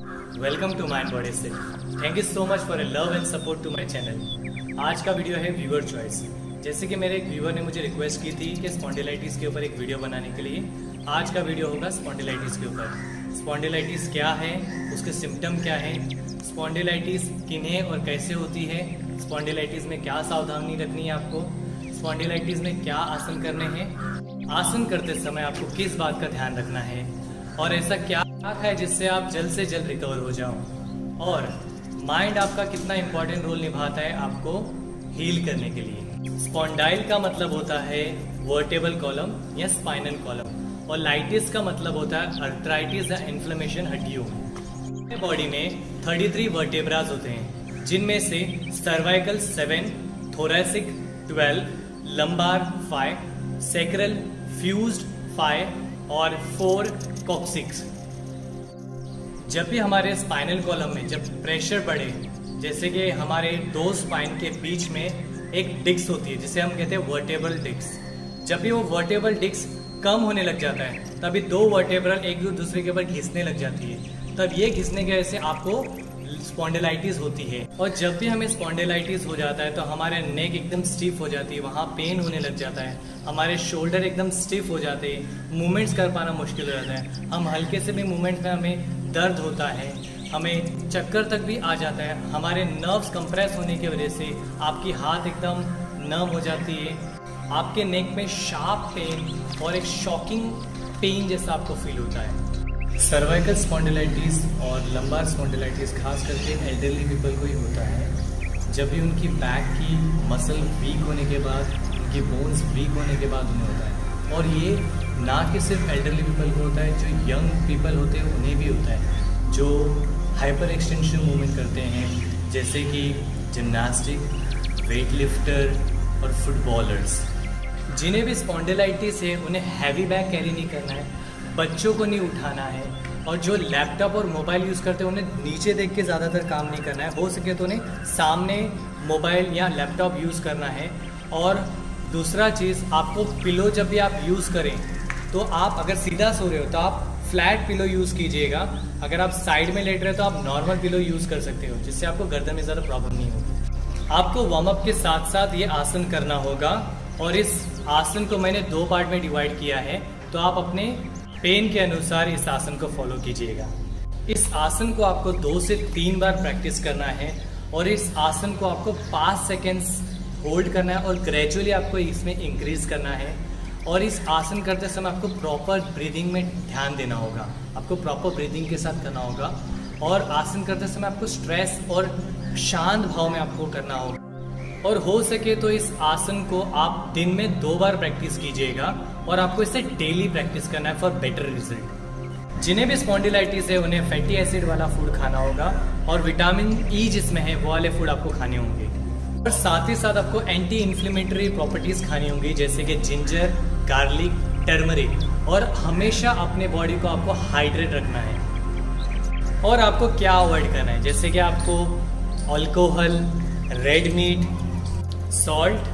Welcome to Mind Body Self. Thank you so much for love and support to my channel. आज का video है viewer choice. जैसे कि मेरे एक व्यूअर ने मुझे रिक्वेस्ट की थी कि स्पॉन्डिलाइटिस के ऊपर एक वीडियो बनाने के लिए आज का वीडियो होगा स्पॉन्डिलाइटिस के ऊपर। स्पॉन्डिलाइटिस क्या है, उसके सिम्टम क्या हैं, स्पॉन्डिलाइटिस किन्हें और कैसे होती है, स्पॉन्डिलाइटिस में क्या सावधानी रखनी है आपको, स्पॉन्डिलाइटिस में क्या आसन करने हैं, आसन करते समय आपको किस बात का ध्यान रखना है और ऐसा क्या है जिससे आप जल्द से जल्द रिकवर हो जाओ, और माइंड आपका कितना इंपॉर्टेंट रोल निभाता है आपको हील करने के लिए। स्पॉन्डाइल का मतलब होता है वर्टेबल कॉलम या स्पाइनल कॉलम, और लाइटिस का मतलब होता है अर्थराइटिस या इन्फ्लेमेशन हड्डियों। बॉडी में 33 वर्टेब्राज होते हैं, जिनमें से cervical 7, thoracic 12, lumbar 5, sacral fused 5 और 4 कॉक्सिक्स। जब भी हमारे स्पाइनल कॉलम में जब प्रेशर बढ़े, जैसे कि हमारे दो स्पाइन के बीच में एक डिस्क होती है जिसे हम कहते हैं वर्टेब्रल डिस्क, जब भी वो वर्टेब्रल डिस्क कम होने लग जाता है तभी दो वर्टेब्रल एक दूसरे के ऊपर घिसने लग जाती है, तब ये घिसने की वजह से आपको स्पॉन्डिलाइटिस होती है। और जब भी हमें स्पॉन्डिलाइटिस हो जाता है तो हमारे नेक एकदम स्टिफ हो जाती है, वहाँ पेन होने लग जाता है, हमारे शोल्डर एकदम स्टिफ हो जाते हैं, मूवमेंट्स कर पाना मुश्किल हो जाता है, हम हल्के से भी मूवमेंट में हमें दर्द होता है, हमें चक्कर तक भी आ जाता है, हमारे नर्व्स कंप्रेस होने की वजह से आपकी हाथ एकदम नर्व हो जाती है, आपके नेक में शार्प पेन और एक शॉकिंग पेन जैसा आपको फील होता है। सर्वाइकल स्पॉन्डिलाइटिस और लंबार स्पॉन्डिलाइटिस खास करके एल्डरली पीपल को ही होता है, जब भी उनकी बैक की मसल वीक होने के बाद, उनकी बोन्स वीक होने के बाद उन्हें होता है। और ये ना कि सिर्फ एल्डरली पीपल को होता है, जो यंग पीपल होते हैं उन्हें भी होता है, जो हाइपर एक्सटेंशन मूवमेंट करते हैं, जैसे कि जिम्नास्टिक, वेट लिफ्टर और फुटबॉलर्स। जिन्हें भी स्पॉन्डिलाइटिस है उन्हें हैवी बैग कैरी नहीं करना है, बच्चों को नहीं उठाना है, और जो लैपटॉप और मोबाइल यूज़ करते हैं उन्हें नीचे देख के ज़्यादातर काम नहीं करना है, हो सके तो उन्हें सामने मोबाइल या लैपटॉप यूज़ करना है। और दूसरा चीज़, आपको पिलो जब भी आप यूज़ करें तो आप अगर सीधा सो रहे हो तो आप फ्लैट पिलो यूज़ कीजिएगा, अगर आप साइड में लेट रहे हो तो आप नॉर्मल पिलो यूज़ कर सकते हो, जिससे आपको गर्दन में ज़्यादा प्रॉब्लम नहीं होगी। आपको वार्म अप के साथ साथ ये आसन करना होगा, और इस आसन को मैंने 2 पार्ट में डिवाइड किया है, तो आप अपने पेन के अनुसार इस आसन को फॉलो कीजिएगा। इस आसन को आपको 2 से 3 बार प्रैक्टिस करना है, और इस आसन को आपको 5 सेकेंड्स होल्ड करना है और ग्रेजुअली आपको इसमें इंक्रीज करना है। और इस आसन करते समय आपको प्रॉपर ब्रीदिंग में ध्यान देना होगा, आपको प्रॉपर ब्रीदिंग के साथ करना होगा, और आसन करते समय आपको स्ट्रेस और शांत भाव में आपको करना होगा। और हो सके तो इस आसन को आप दिन में 2 बार प्रैक्टिस कीजिएगा, और आपको इसे डेली प्रैक्टिस करना है फॉर बेटर रिजल्ट। जिन्हें भी स्पॉन्डिलाइटिस है उन्हें फैटी एसिड वाला फूड खाना होगा, और विटामिन ई जिसमें है वो वाले फूड आपको खाने होंगे, और साथ ही साथ आपको एंटी इन्फ्लेमेटरी प्रॉपर्टीज खानी होंगी, जैसे कि जिंजर, गार्लिक, टर्मरिक। और हमेशा अपने बॉडी को आपको हाइड्रेट रखना है। और आपको क्या अवॉइड करना है, जैसे कि आपको alcohol, red meat, salt,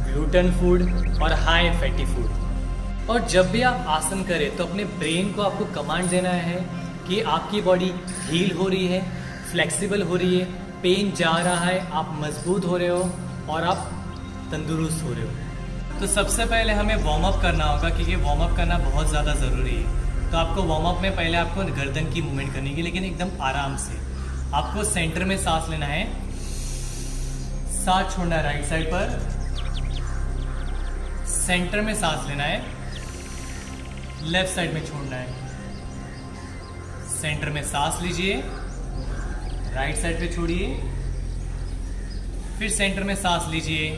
gluten food और हाई फैटी फूड। और जब भी आप आसन करें तो अपने ब्रेन को आपको कमांड देना है कि आपकी बॉडी हील हो रही है, फ्लेक्सिबल हो रही है, पेन जा रहा है, आप मजबूत हो रहे हो और आप तंदुरुस्त हो रहे हो। तो सबसे पहले हमें वार्म अप करना होगा, क्योंकि वार्म अप करना बहुत ज़्यादा ज़रूरी है। तो आपको वार्म अप में पहले आपको गर्दन की मूवमेंट करनी है, लेकिन एकदम आराम से। आपको सेंटर में सांस लेना है, सांस छोड़ना है राइट साइड पर, सेंटर में सांस लेना है, लेफ्ट साइड में छोड़ना है। सेंटर में सांस लीजिए, राइट साइड पे छोड़िए, फिर सेंटर में सांस लीजिए,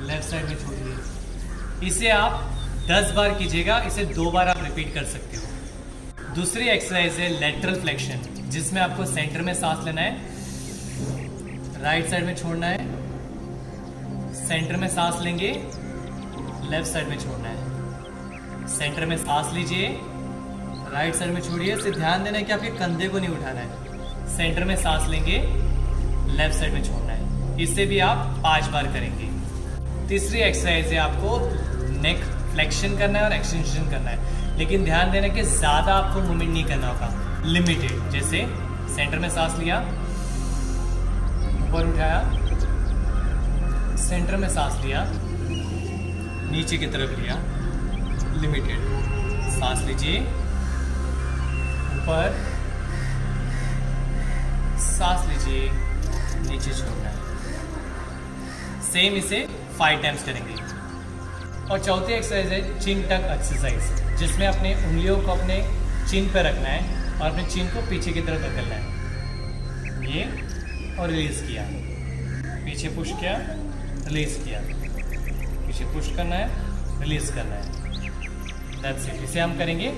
लेफ्ट साइड में छोड़िए। इसे आप 10 बार कीजिएगा, इसे 2 बार आप रिपीट कर सकते हो। दूसरी एक्सरसाइज है लेटरल फ्लेक्शन, जिसमें आपको सेंटर में सांस लेना है, राइट साइड में छोड़ना है, सेंटर में सांस लेंगे, लेफ्ट साइड में छोड़ना है। सेंटर में सांस लीजिए, राइट साइड में छोड़िए, इससे ध्यान देना है कि आपके कंधे को नहीं उठाना है। सेंटर में सांस लेंगे, लेफ्ट साइड में छोड़ना है। इससे भी आप 5 बार करेंगे। तीसरी एक्सरसाइज है आपको नेक फ्लेक्शन करना है और एक्सटेंशन करना है, लेकिन ध्यान देना कि ज़्यादा आपको मूवमेंट नहीं करना होगा, लिमिटेड। जैसे सेंटर में सांस लिया, ऊपर उठाया, सेंटर में सांस लिया, नीचे की तरफ लिया, लिमिटेड। सांस लीजिए, ऊपर, सांस लीजिए, नीचे छोड़ना है। सेम इसे 5 टाइम्स करेंगे। और चौथी एक्सरसाइज है चिन टक एक्सरसाइज, जिसमें अपने उंगलियों को अपने चिन पर रखना है और अपने चिन को पीछे की तरफ धकेलना है। ये और रिलीज किया, पीछे पुश किया, रिलीज किया, पीछे पुश करना है, रिलीज करना है। That's it. इसे हम करेंगे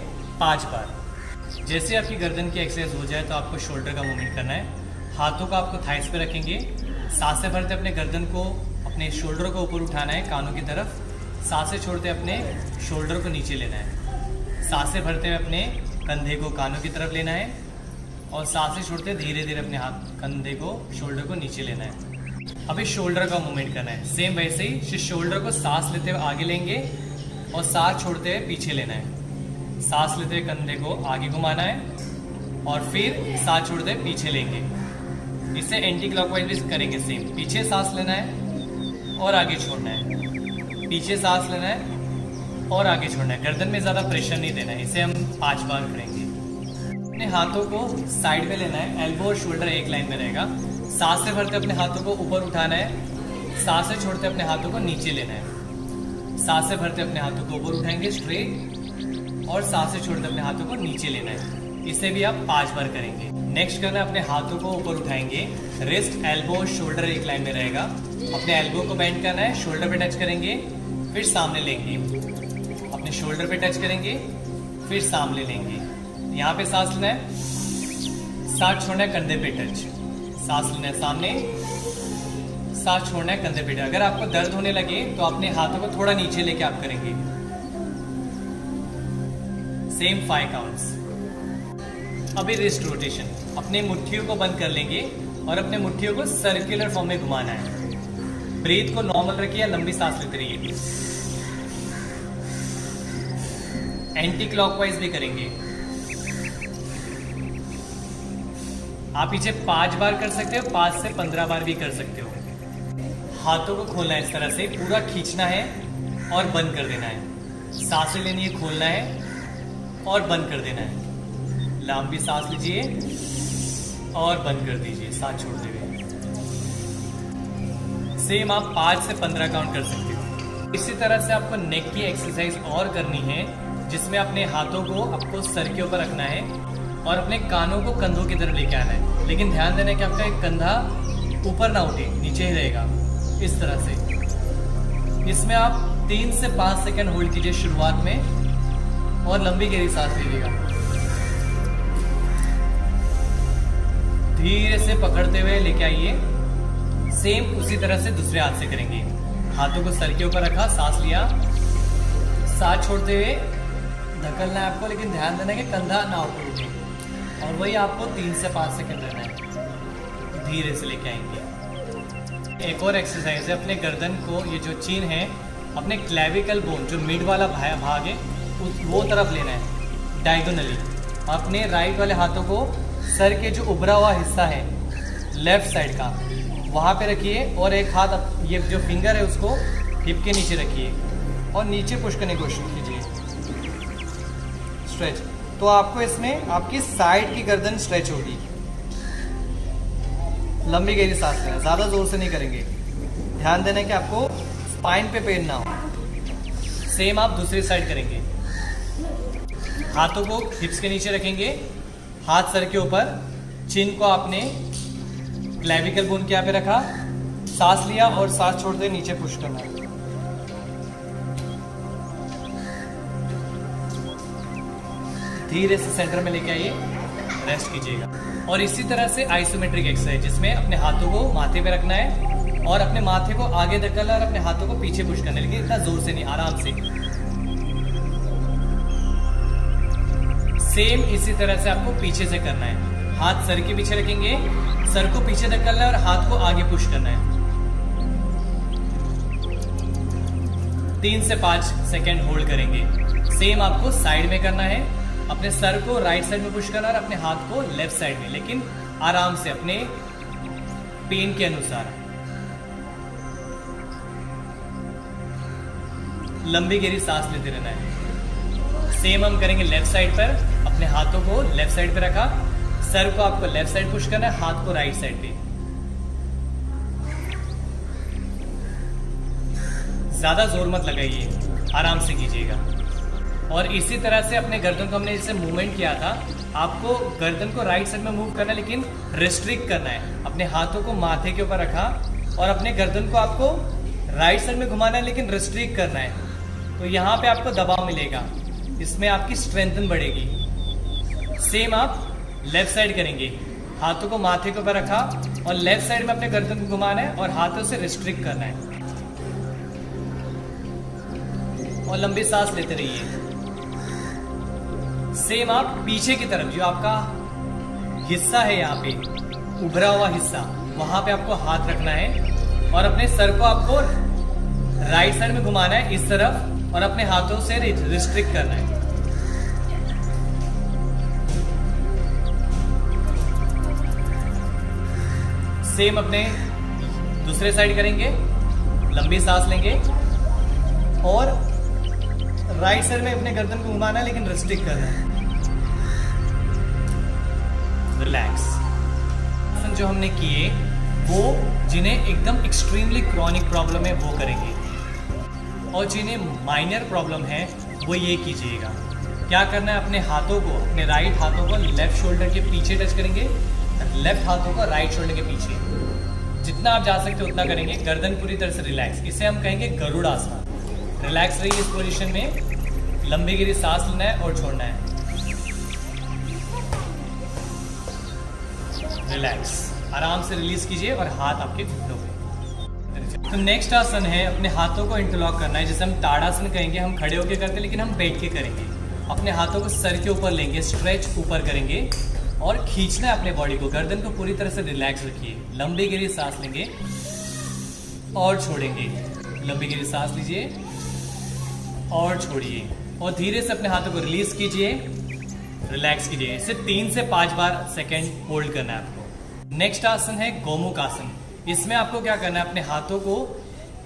5 बार। जैसे आपकी गर्दन की एक्सरसाइज हो जाए तो आपको शोल्डर का मूवमेंट करना है। हाथों को आपको थाइस पे रखेंगे, सांसें भरते अपने गर्दन को, अपने शोल्डर को ऊपर उठाना है कानों की तरफ। सांसें छोड़ते अपने शोल्डर को नीचे लेना है। सांसें भरते हुए अपने कंधे को कानों की तरफ लेना है और सांसें छोड़ते धीरे धीरे अपने हाथ कंधे को, शोल्डर को नीचे लेना है। अभी शोल्डर का मूवमेंट करना है। सेम वैसे ही शोल्डर को सांस लेते हुए आगे लेंगे और सांस छोड़ते हुए पीछे लेना है। सांस लेते हुए कंधे को आगे घुमाना है और फिर सांस छोड़ते हुए पीछे लेंगे। इसे एंटी क्लॉकवाइज भी करेंगे। सेम, पीछे सांस लेना है और आगे छोड़ना है, पीछे सांस लेना है और आगे छोड़ना है। गर्दन में ज़्यादा प्रेशर नहीं देना है। इसे हम 5 बार करेंगे। अपने हाथों को साइड में लेना है, एल्बो और शोल्डर एक लाइन में रहेगा। सांसें भरते अपने हाथों को ऊपर उठाना है, सांसें छोड़ते अपने हाथों को नीचे लेना है। सांसें भरते अपने हाथों को ऊपर उठाएंगे स्ट्रेट और सांसें छोड़ते अपने हाथों को नीचे लेना है। इसे भी आप 5 बार करेंगे। नेक्स्ट करना है, अपने हाथों को ऊपर उठाएंगे, रिस्ट, एल्बो, शोल्डर एक लाइन में रहेगा। अपने एल्बो को बेंड करना है, शोल्डर पे टच करेंगे, फिर सामने लेंगे, अपने शोल्डर पे टच करेंगे, फिर सामने लेंगे। यहाँ पे सांस लेना है, सांस छोड़ना है, कंधे पे टच, सांस लेना है सामने, सांस छोड़ना है कंधे पे टच। अगर आपको दर्द होने लगे तो अपने हाथों को थोड़ा नीचे लेके आप करेंगे। Same 5 counts. अभी रिस्ट रोटेशन, अपने मुट्ठियों को बंद कर लेंगे और अपने मुट्ठियों को सर्कुलर फॉर्म में घुमाना है। ब्रीथ को नॉर्मल रखिए या लंबी सांस लेते रहिए। एंटी क्लॉकवाइज भी करेंगे। आप पीछे 5 बार कर सकते हो, 5 से 15 बार भी कर सकते हो। हाथों को खोलना है, इस तरह से पूरा खींचना है और बंद कर देना है। सांसें लेनी है, खोलना है और बंद कर देना है। लंबी सांस लीजिए और बंद कर दीजिए, सांस छोड़ते हुए। सेम आप 5 से 15 काउंट कर सकते हो। इसी तरह से आपको नेक की एक्सरसाइज और करनी है, जिसमें अपने हाथों को आपको सर के ऊपर रखना है और अपने कानों को कंधों की तरफ लेके आना है। लेकिन ध्यान देना है कि आपका एक कंधा ऊपर ना उठे, नीचे ही रहेगा, इस तरह से। इसमें आप 3 से 5 सेकंड होल्ड कीजिए शुरुआत में और लंबी गहरी सांस लीजिएगा। धीरे से पकड़ते हुए लेके आइए। सेम उसी तरह से दूसरे हाथ से करेंगे। हाथों को सर के ऊपर रखा, सांस लिया, सांस छोड़ते हुए धकलना है आपको, लेकिन ध्यान देना है कि कंधा ना ऊपर उठे। और वही आपको 3 से 5 सेकंड रहना है। धीरे से लेके आएंगे। एक और एक्सरसाइज है, अपने गर्दन को, ये जो चीन है, अपने क्लेविकल बोन, जो मिड वाला भाग है, वो तरफ लेना है डायगोनली। अपने राइट वाले हाथों को सर के जो उभरा हुआ हिस्सा है लेफ्ट साइड का, वहाँ पे रखिए और एक हाथ, ये जो फिंगर है, उसको हिप के नीचे रखिए और नीचे पुश करने की कोशिश कीजिए। स्ट्रेच, तो आपको इसमें आपकी साइड की गर्दन स्ट्रेच होगी। लंबी गहरी सांस लेना, ज़्यादा जोर से नहीं करेंगे। ध्यान देना कि आपको स्पाइन पे पेन ना हो। सेम आप दूसरी साइड करेंगे। हाथों को हिप्स के नीचे रखेंगे, हाथ सर के ऊपर, चिन को आपने क्लेविकल बोन के यहाँ पे रखा, सांस लिया और सांस छोड़ते नीचे पुश करना है। धीरे से सेंटर में लेके आइए, रेस्ट कीजिएगा। और इसी तरह से आइसोमेट्रिक एक्सरसाइज, जिसमें अपने हाथों को माथे पे रखना है और अपने माथे को आगे धकेलना और अपने हाथों को पीछे पुश करना है, लेकिन इतना जोर से नहीं, आराम से। सेम इसी तरह से आपको पीछे से करना है। हाथ सर के पीछे रखेंगे, सर को पीछे धकेलना है और हाथ को आगे पुश करना है। 3 से 5 सेकंड होल्ड करेंगे। सेम आपको साइड में करना है। अपने सर को राइट साइड में पुश करना और अपने हाथ को लेफ्ट साइड में, लेकिन आराम से अपने पेन के अनुसार। लंबी गहरी सांस लेते रहना है। सेम हम करेंगे लेफ्ट साइड पर, अपने हाथों को लेफ्ट साइड पे रखा, सर को आपको लेफ्ट साइड पुश करना है, हाथ को राइट साइड पे। ज्यादा जोर मत लगाइए, आराम से कीजिएगा। और इसी तरह से अपने गर्दन को हमने जैसे मूवमेंट किया था, आपको गर्दन को राइट साइड में मूव करना है, लेकिन रिस्ट्रिक्ट करना है। अपने हाथों को माथे के ऊपर रखा और अपने गर्दन को आपको राइट साइड में घुमाना है, लेकिन रिस्ट्रिक्ट करना है। तो यहाँ पे आपको दबाव मिलेगा, इसमें आपकी स्ट्रेंथन बढ़ेगी। सेम आप लेफ्ट साइड करेंगे, हाथों को माथे के ऊपर रखा और लेफ्ट साइड में अपने गर्दन को घुमाना है और हाथों से रिस्ट्रिक्ट करना है। और लंबी सांस लेते रहिए। सेम आप पीछे की तरफ, जो आपका हिस्सा है यहाँ पे उभरा हुआ हिस्सा, वहां पे आपको हाथ रखना है और अपने सर को आपको राइट साइड में घुमाना है इस तरफ, और अपने हाथों से रिस्ट्रिक्ट करना है। सेम अपने दूसरे साइड करेंगे, लंबी सांस लेंगे और राइट साइड में अपने गर्दन को घुमाना है, लेकिन रिस्ट्रिक्ट करना है। रिलैक्स। आसन जो हमने किए वो जिन्हें एकदम एक्सट्रीमली क्रॉनिक प्रॉब्लम है वो करेंगे, और जिन्हें माइनर प्रॉब्लम है वो ये कीजिएगा। क्या करना है, अपने हाथों को, अपने राइट हाथों को लेफ्ट शोल्डर के पीछे टच करेंगे, लेफ्ट हाथों को राइट शोल्डर के पीछे। जितना आप जा सकते उतना करेंगे। गर्दन पूरी तरह से रिलैक्स, इसे हम कहेंगे गरुड़ आसन। रिलैक्स रहिए इस पोजीशन में, लंबी गहरी सांस लेना है और छोड़ना है। रिलैक्स, आराम से रिलीज कीजिए और हाथ आपके घुटनों पे। तो नेक्स्ट आसन है, अपने हाथों को इंटरलॉक करना है, जिसे हम ताड़ासन कहेंगे। हम खड़े होकर करते हैं, लेकिन हम बैठ के करेंगे। अपने हाथों को सर के ऊपर लेंगे, स्ट्रेच ऊपर करेंगे और खींचना है अपने बॉडी को। गर्दन को पूरी तरह से रिलैक्स रखिए। लंबी गहरी सांस लेंगे और छोड़ेंगे। लंबी गहरी सांस लीजिए और छोड़िए, और धीरे से अपने हाथों को रिलीज कीजिए, रिलैक्स कीजिए। इसे 3 से 5 बार सेकेंड होल्ड करना है आपको। नेक्स्ट आसन है गोमुख आसन। इसमें आपको क्या करना है, अपने हाथों को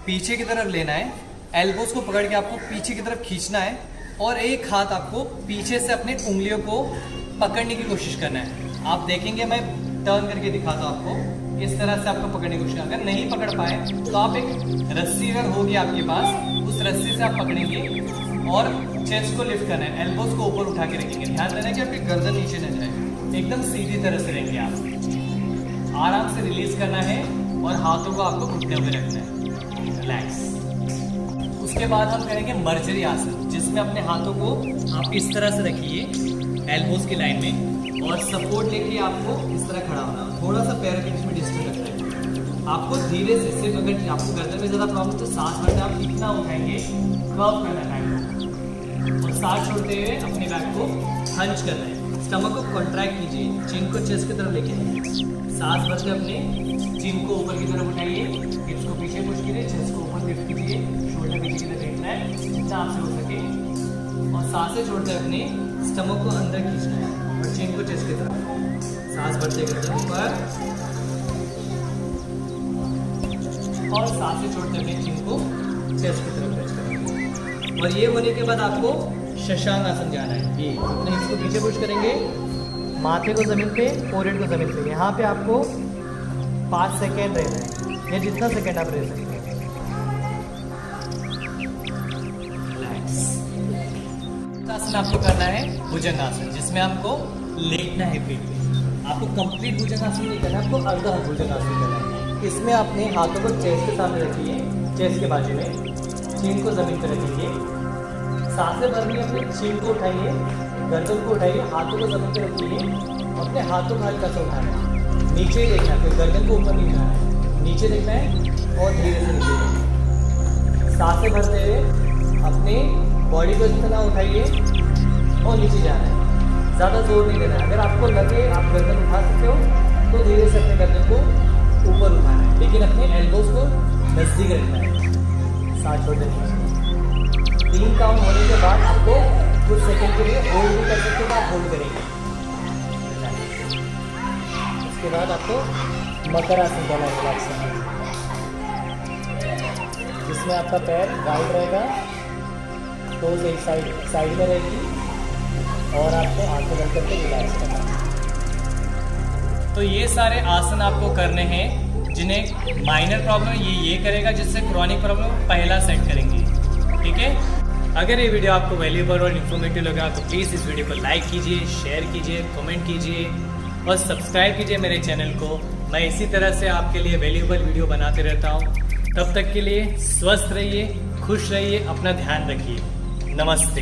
पीछे की तरफ लेना है, एल्बोज को पकड़ के आपको पीछे की तरफ खींचना है, और एक हाथ आपको पीछे से अपने उंगलियों को पकड़ने की कोशिश करना है। आप देखेंगे, मैं टर्न करके दिखाता हूँ आपको। इस तरह से आपको पकड़ने की कोशिश, अगर नहीं पकड़ पाए तो आप एक रस्सी अगर होगी आपके पास, उस रस्सी से आप पकड़ेंगे और चेस्ट को लिफ्ट करना है, एल्बोज को ऊपर उठा के रखेंगे। ध्यान देना कि आपकी गर्दन नीचे न जाए, एकदम सीधी तरह से रहेंगे आप। आराम से रिलीज करना है और हाथों को आपको घुटने हुए रखना है। रिलैक्स। उसके बाद हम करेंगे मर्जरी आसन, जिसमें अपने हाथों को आप इस तरह से रखिए एल्बोज की लाइन में, और सपोर्ट लेके आपको इस तरह खड़ा होना। थोड़ा सा पैर के बीच में डिस्टेंस रखना है। आपको धीरे से, सिर्फ अगर आपको गर्दन में ज़्यादा प्रॉब्लम तो सांस भरते आप इतना उठाएंगे, कर्व करना है बैक, और सांस छोड़ते हुए अपने बैक को हंच करना है। स्टमक को कॉन्ट्रैक्ट कीजिए, चिन को चेस्ट की तरफ लेके आइए। सांस भरते अपने चिन को ऊपर की तरफ उठाइए, हिप्स को पीछे पुश कीजिए, चेस्ट को ऊपर लिफ्ट कीजिए, शोल्डर पीछे की तरफ देखना है जितना आपसे हो सके, और सांसें छोड़ते अपने स्टमक को अंदर खींचना है और चिन को चेस्ट की तरफ। सांस भरते गर्दन ऊपर और सांसें छोड़ते अपने चिन को चेस्ट की तरफ टच करेंगे। और ये होने के बाद आपको शशांक आसन जाना है। ये अपने हिप्स को पीछे पुश करेंगे, माथे को जमीन पे, फोरहेड को जमीन पे। यहाँ पे आपको 5 सेकेंड रहना है, या जितना सेकेंड आप रह सकते हैं। आसन आपको करना है भुजंग आसन, जिसमें हमको लेटना है पेट पे। आपको कंप्लीट भुजंग आसन नहीं करना, आपको अर्ध भुजंग आसन करना है। इसमें अपने हाथों को चेस्ट के सामने रखिए, चेस्ट के बाजू में, चीन को जमीन पर रखिए। सांसें भरनी, अपने चीन को उठाइए, गर्दन को उठाइए, हाथों को जमीन पर रखिए, अपने हाथों को हल्का सा उठाना है। नीचे ही देखना है, गर्दन को ऊपर नहीं जाना है, नीचे देखना है और धीरे से नीचे देखना है। सांसें भरते हुए अपने बॉडी को जितना उठाइए और नीचे जाना है, ज़्यादा जोर नहीं देना है। अगर आपको लगे आप गर्दन उठा सकते हो तो धीरे से अपने गर्दन को ऊपर उठाना है, लेकिन अपने एल्बोज को नज़दीक रखना है। सांस छोड़ते नीचे। 3 काउंट होने के बाद आपको कुछ सेकंड के लिए होल्ड भी कर सकते हो, आप होल्ड करेंगे। उसके बाद आपको मकरासन वाला रिलैक्स करना है, जिसमें आपका पैर वाइड रहेगा, टोज एक साइड में रहेगी और आपको आंखें बंद करके रिलैक्स करना है। तो ये सारे आसन आपको करने हैं जिन्हें माइनर प्रॉब्लम ये करेगा, जिससे क्रॉनिक प्रॉब्लम पहला सेट करेंगे। ठीक है, अगर ये वीडियो आपको वैल्यूएबल और इन्फॉर्मेटिव लगा तो प्लीज़ इस वीडियो को लाइक कीजिए, शेयर कीजिए, कमेंट कीजिए और सब्सक्राइब कीजिए मेरे चैनल को। मैं इसी तरह से आपके लिए वैल्यूएबल वीडियो बनाते रहता हूँ। तब तक के लिए स्वस्थ रहिए, खुश रहिए, अपना ध्यान रखिए। नमस्ते।